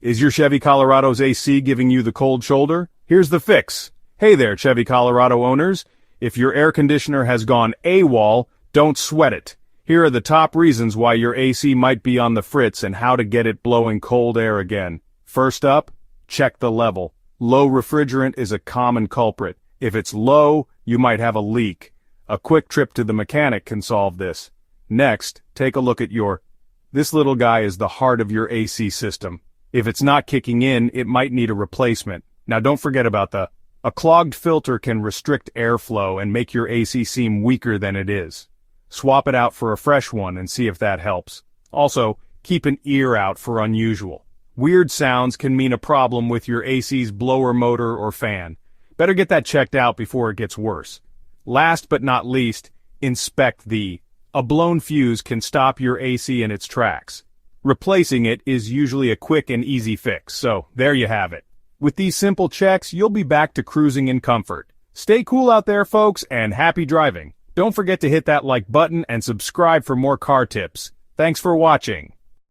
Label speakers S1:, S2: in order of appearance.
S1: Is your Chevy Colorado's AC giving you the cold shoulder? Here's the fix. Hey there, Chevy Colorado owners. If your air conditioner has gone AWOL, don't sweat it. Here are the top reasons why your AC might be on the fritz and how to get it blowing cold air again. First up, check the level. Low refrigerant is a common culprit. If it's low, you might have a leak. A quick trip to the mechanic can solve this. Next, take a look at This little guy is the heart of your AC system. If it's not kicking in, it might need a replacement. Now don't forget about a clogged filter can restrict airflow and make your AC seem weaker than it is. Swap it out for a fresh one and see if that helps. Also, keep an ear out for unusual. Weird sounds can mean a problem with your AC's blower motor or fan. Better get that checked out before it gets worse. Last but not least, inspect a blown fuse can stop your AC in its tracks. Replacing it is usually a quick and easy fix, so there you have it. With these simple checks, you'll be back to cruising in comfort. Stay cool out there, folks, and happy driving. Don't forget to hit that like button and subscribe for more car tips. Thanks for watching.